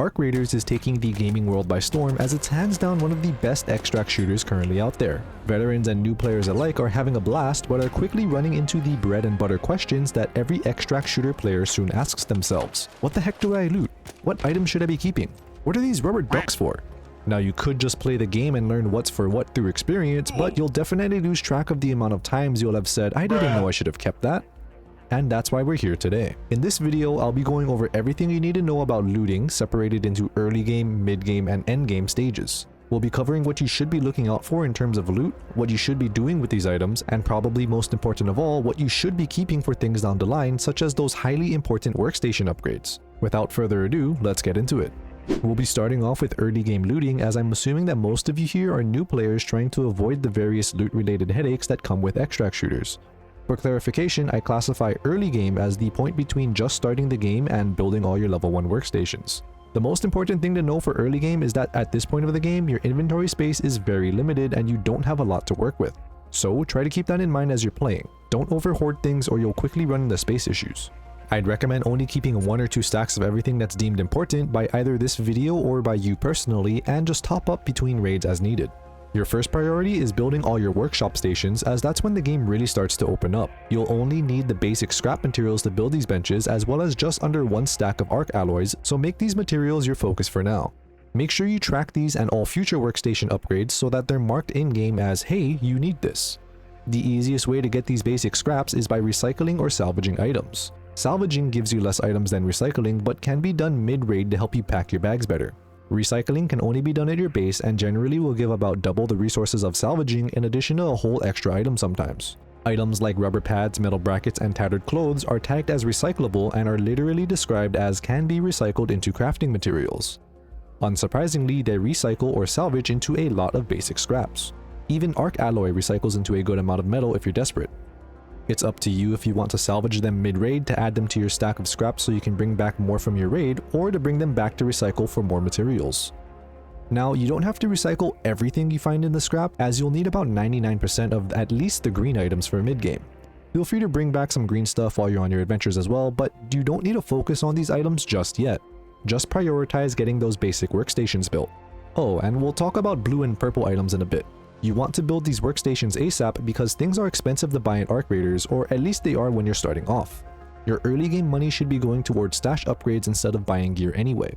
Arc Raiders is taking the gaming world by storm as it's hands down one of the best extract shooters currently out there. Veterans and new players alike are having a blast but are quickly running into the bread and butter questions that every extract shooter player soon asks themselves. What the heck do I loot? What items should I be keeping? What are these rubber ducks for? Now you could just play the game and learn what's for what through experience, but you'll definitely lose track of the amount of times you'll have said, I didn't know I should have kept that. And that's why we're here today. In this video, I'll be going over everything you need to know about looting, separated into early game, mid game, and end game stages. We'll be covering what you should be looking out for in terms of loot, what you should be doing with these items, and probably most important of all, what you should be keeping for things down the line, such as those highly important workstation upgrades. Without further ado, let's get into it. We'll be starting off with early game looting, as I'm assuming that most of you here are new players trying to avoid the various loot related headaches that come with extract shooters. For clarification, I classify early game as the point between just starting the game and building all your level 1 workstations. The most important thing to know for early game is that at this point of the game, your inventory space is very limited and you don't have a lot to work with. So try to keep that in mind as you're playing. Don't overhoard things or you'll quickly run into space issues. I'd recommend only keeping 1 or 2 stacks of everything that's deemed important by either this video or by you personally, and just top up between raids as needed. Your first priority is building all your workshop stations, as that's when the game really starts to open up. You'll only need the basic scrap materials to build these benches, as well as just under 1 stack of arc alloys, so make these materials your focus for now. Make sure you track these and all future workstation upgrades so that they're marked in-game as, hey, you need this. The easiest way to get these basic scraps is by recycling or salvaging items. Salvaging gives you less items than recycling, but can be done mid-raid to help you pack your bags better. Recycling can only be done at your base and generally will give about double the resources of salvaging in addition to a whole extra item sometimes. Items like rubber pads, metal brackets, and tattered clothes are tagged as recyclable and are literally described as can be recycled into crafting materials. Unsurprisingly, they recycle or salvage into a lot of basic scraps. Even arc alloy recycles into a good amount of metal if you're desperate. It's up to you if you want to salvage them mid-raid to add them to your stack of scraps so you can bring back more from your raid, or to bring them back to recycle for more materials. Now, you don't have to recycle everything you find in the scrap, as you'll need about 99% of at least the green items for mid-game. Feel free to bring back some green stuff while you're on your adventures as well, but you don't need to focus on these items just yet. Just prioritize getting those basic workstations built. Oh, and we'll talk about blue and purple items in a bit. You want to build these workstations ASAP because things are expensive to buy in Arc Raiders, or at least they are when you're starting off. Your early game money should be going towards stash upgrades instead of buying gear anyway.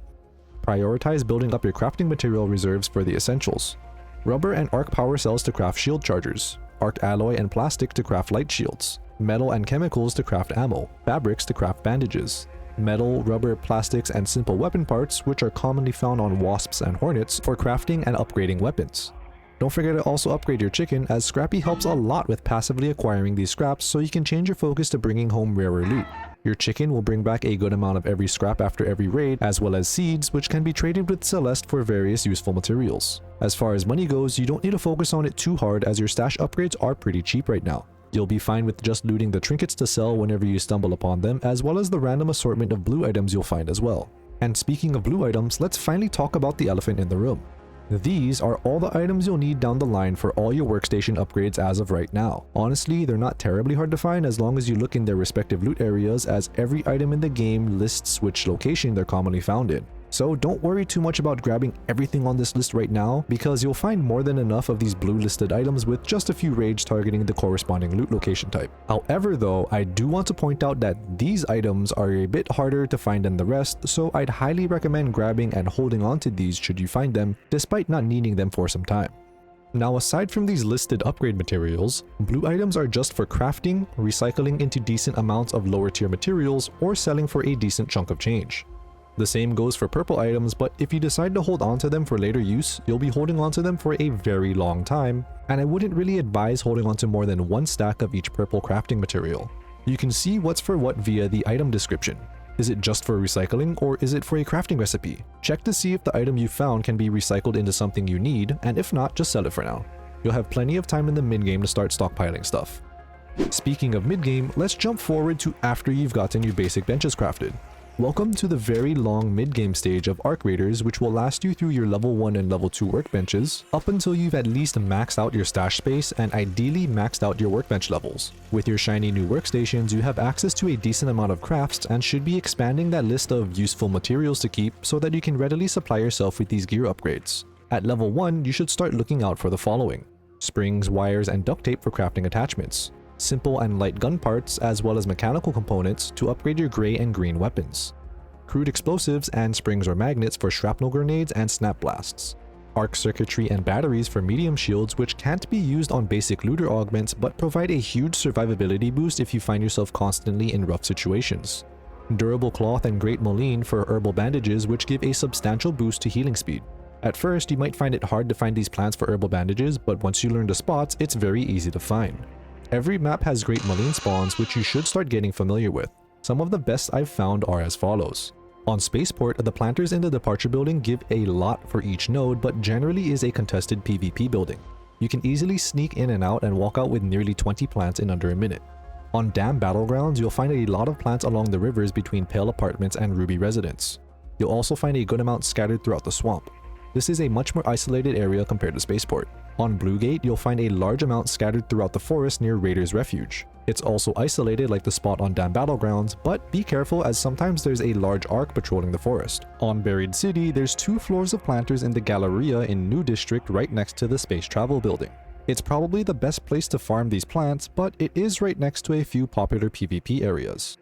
Prioritize building up your crafting material reserves for the essentials. Rubber and arc power cells to craft shield chargers, arc alloy and plastic to craft light shields, metal and chemicals to craft ammo, fabrics to craft bandages, metal, rubber, plastics, and simple weapon parts, which are commonly found on wasps and hornets, for crafting and upgrading weapons. Don't forget to also upgrade your chicken, as Scrappy helps a lot with passively acquiring these scraps so you can change your focus to bringing home rarer loot. Your chicken will bring back a good amount of every scrap after every raid, as well as seeds, which can be traded with Celeste for various useful materials. As far as money goes, you don't need to focus on it too hard, as your stash upgrades are pretty cheap right now. You'll be fine with just looting the trinkets to sell whenever you stumble upon them, as well as the random assortment of blue items you'll find as well. And speaking of blue items, let's finally talk about the elephant in the room. These are all the items you'll need down the line for all your workstation upgrades as of right now. Honestly, they're not terribly hard to find as long as you look in their respective loot areas, as every item in the game lists which location they're commonly found in. So don't worry too much about grabbing everything on this list right now, because you'll find more than enough of these blue listed items with just a few raids targeting the corresponding loot location type. However though, I do want to point out that these items are a bit harder to find than the rest, so I'd highly recommend grabbing and holding on to these should you find them, despite not needing them for some time. Now, aside from these listed upgrade materials, blue items are just for crafting, recycling into decent amounts of lower tier materials, or selling for a decent chunk of change. The same goes for purple items, but if you decide to hold on to them for later use, you'll be holding on to them for a very long time, and I wouldn't really advise holding on to more than 1 stack of each purple crafting material. You can see what's for what via the item description. Is it just for recycling, or is it for a crafting recipe? Check to see if the item you found can be recycled into something you need, and if not, just sell it for now. You'll have plenty of time in the mid-game to start stockpiling stuff. Speaking of mid-game, let's jump forward to after you've gotten your basic benches crafted. Welcome to the very long mid-game stage of Arc Raiders, which will last you through your level 1 and level 2 workbenches, up until you've at least maxed out your stash space and ideally maxed out your workbench levels. With your shiny new workstations, you have access to a decent amount of crafts and should be expanding that list of useful materials to keep so that you can readily supply yourself with these gear upgrades. At level 1, you should start looking out for the following: springs, wires, and duct tape for crafting attachments, simple and light gun parts as well as mechanical components to upgrade your gray and green weapons, crude explosives and springs or magnets for shrapnel grenades and snap blasts, arc circuitry and batteries for medium shields which can't be used on basic looter augments but provide a huge survivability boost if you find yourself constantly in rough situations, durable cloth and great moline for herbal bandages which give a substantial boost to healing speed. At first, you might find it hard to find these plants for herbal bandages, but once you learn the spots, it's very easy to find. Every map has great moline spawns which you should start getting familiar with. Some of the best I've found are as follows. On Spaceport, the planters in the departure building give a lot for each node, but generally is a contested PvP building. You can easily sneak in and out and walk out with nearly 20 plants in under a minute. On Dam Battlegrounds, you'll find a lot of plants along the rivers between Pale Apartments and Ruby Residence. You'll also find a good amount scattered throughout the swamp. This is a much more isolated area compared to Spaceport. On Blue Gate, you'll find a large amount scattered throughout the forest near Raiders Refuge. It's also isolated like the spot on Dam Battlegrounds, but be careful as sometimes there's a large arc patrolling the forest. On Buried City, there's 2 floors of planters in the Galleria in New District right next to the Space Travel Building. It's probably the best place to farm these plants, but it is right next to a few popular PvP areas.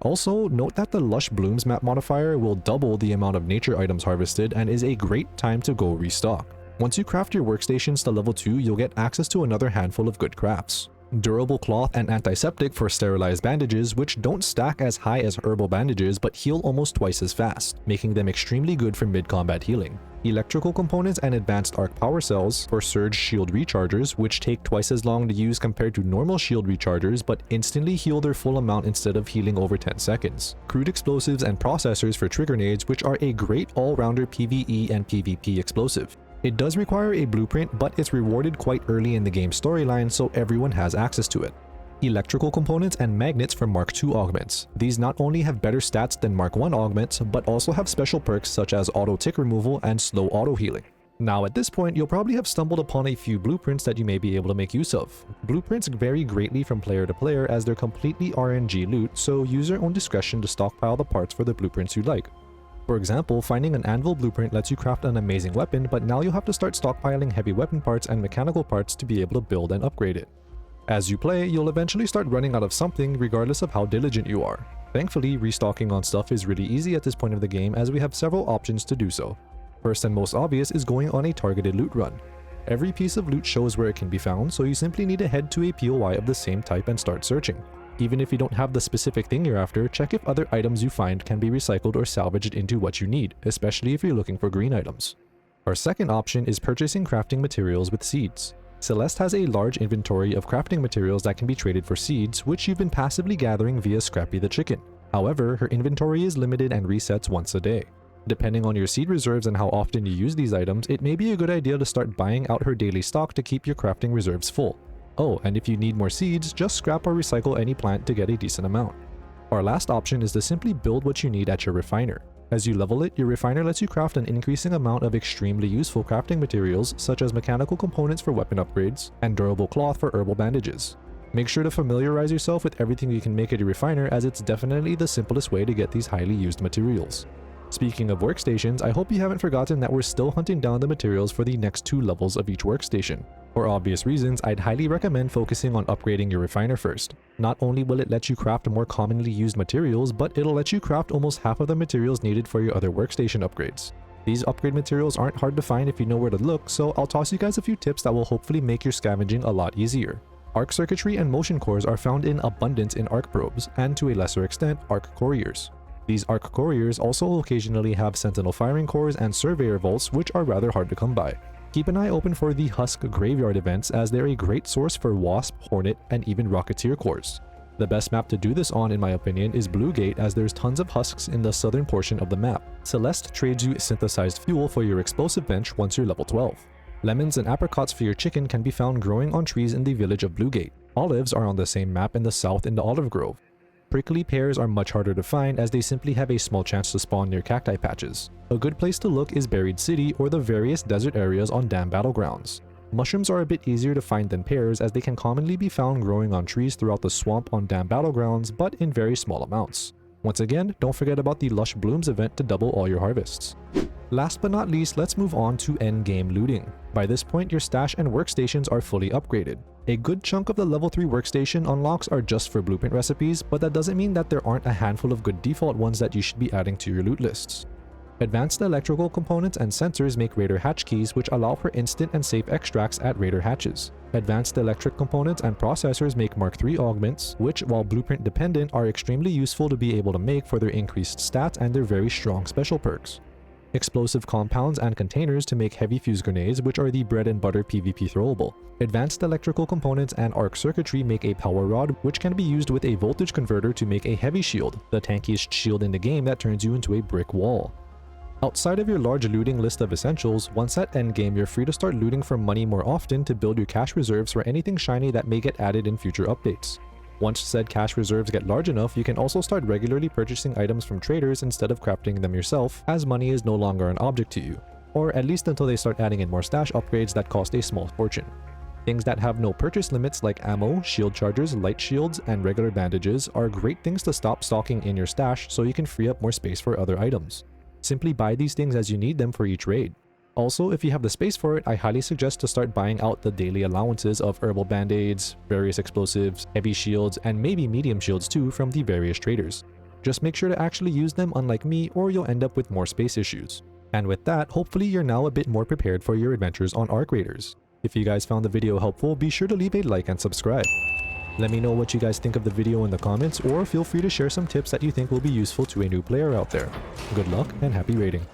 Also, note that the Lush Blooms map modifier will double the amount of nature items harvested and is a great time to go restock. Once you craft your workstations to level 2, you'll get access to another handful of good crafts. Durable cloth and antiseptic for sterilized bandages which don't stack as high as herbal bandages but heal almost twice as fast, making them extremely good for mid-combat healing. Electrical components and advanced arc power cells for surge shield rechargers which take twice as long to use compared to normal shield rechargers but instantly heal their full amount instead of healing over 10 seconds. Crude explosives and processors for trigger nades which are a great all-rounder PvE and PvP explosive. It does require a blueprint, but it's rewarded quite early in the game's storyline so everyone has access to it. Electrical components and magnets for Mark II augments. These not only have better stats than Mark I augments, but also have special perks such as auto tick removal and slow auto healing. Now at this point, you'll probably have stumbled upon a few blueprints that you may be able to make use of. Blueprints vary greatly from player to player as they're completely RNG loot, so use your own discretion to stockpile the parts for the blueprints you like. For example, finding an anvil blueprint lets you craft an amazing weapon, but now you'll have to start stockpiling heavy weapon parts and mechanical parts to be able to build and upgrade it. As you play, you'll eventually start running out of something regardless of how diligent you are. Thankfully, restocking on stuff is really easy at this point of the game as we have several options to do so. First and most obvious is going on a targeted loot run. Every piece of loot shows where it can be found, so you simply need to head to a POI of the same type and start searching. Even if you don't have the specific thing you're after, check if other items you find can be recycled or salvaged into what you need, especially if you're looking for green items. Our second option is purchasing crafting materials with seeds. Celeste has a large inventory of crafting materials that can be traded for seeds, which you've been passively gathering via Scrappy the Chicken. However, her inventory is limited and resets once a day. Depending on your seed reserves and how often you use these items, it may be a good idea to start buying out her daily stock to keep your crafting reserves full. Oh, and if you need more seeds, just scrap or recycle any plant to get a decent amount. Our last option is to simply build what you need at your refiner. As you level it, your refiner lets you craft an increasing amount of extremely useful crafting materials such as mechanical components for weapon upgrades and durable cloth for herbal bandages. Make sure to familiarize yourself with everything you can make at your refiner as it's definitely the simplest way to get these highly used materials. Speaking of workstations, I hope you haven't forgotten that we're still hunting down the materials for the next 2 levels of each workstation. For obvious reasons, I'd highly recommend focusing on upgrading your refiner first. Not only will it let you craft more commonly used materials, but it'll let you craft almost half of the materials needed for your other workstation upgrades. These upgrade materials aren't hard to find if you know where to look, so I'll toss you guys a few tips that will hopefully make your scavenging a lot easier. Arc circuitry and motion cores are found in abundance in arc probes, and to a lesser extent, arc couriers. These arc couriers also occasionally have sentinel firing cores and surveyor vaults, which are rather hard to come by. Keep an eye open for the Husk Graveyard events as they're a great source for Wasp, Hornet, and even Rocketeer cores. The best map to do this on, in my opinion, is Blue Gate as there's tons of husks in the southern portion of the map. Celeste trades you synthesized fuel for your explosive bench once you're level 12. Lemons and apricots for your chicken can be found growing on trees in the village of Blue Gate. Olives are on the same map in the south in the Olive Grove. Prickly pears are much harder to find as they simply have a small chance to spawn near cacti patches. A good place to look is Buried City or the various desert areas on dam battlegrounds. Mushrooms are a bit easier to find than pears as they can commonly be found growing on trees throughout the swamp on dam battlegrounds, but in very small amounts. Once again, don't forget about the Lush Blooms event to double all your harvests. Last but not least, let's move on to endgame looting. By this point, your stash and workstations are fully upgraded. A good chunk of the level 3 workstation unlocks are just for blueprint recipes, but that doesn't mean that there aren't a handful of good default ones that you should be adding to your loot lists. Advanced electrical components and sensors make raider hatch keys, which allow for instant and safe extracts at raider hatches. Advanced electric components and processors make Mark III augments, which, while blueprint dependent, are extremely useful to be able to make for their increased stats and their very strong special perks. Explosive compounds and containers to make heavy fuse grenades, which are the bread and butter PvP throwable. Advanced electrical components and arc circuitry make a power rod, which can be used with a voltage converter to make a heavy shield, the tankiest shield in the game that turns you into a brick wall. Outside of your large looting list of essentials, once at endgame you're free to start looting for money more often to build your cash reserves for anything shiny that may get added in future updates. Once said cash reserves get large enough, you can also start regularly purchasing items from traders instead of crafting them yourself, as money is no longer an object to you. Or at least until they start adding in more stash upgrades that cost a small fortune. Things that have no purchase limits like ammo, shield chargers, light shields, and regular bandages are great things to stop stocking in your stash so you can free up more space for other items. Simply buy these things as you need them for each raid. Also, if you have the space for it, I highly suggest to start buying out the daily allowances of herbal band-aids, various explosives, heavy shields, and maybe medium shields too from the various traders. Just make sure to actually use them, unlike me, or you'll end up with more space issues. And with that, hopefully you're now a bit more prepared for your adventures on Arc Raiders. If you guys found the video helpful, be sure to leave a like and subscribe. Let me know what you guys think of the video in the comments, or feel free to share some tips that you think will be useful to a new player out there. Good luck and happy raiding.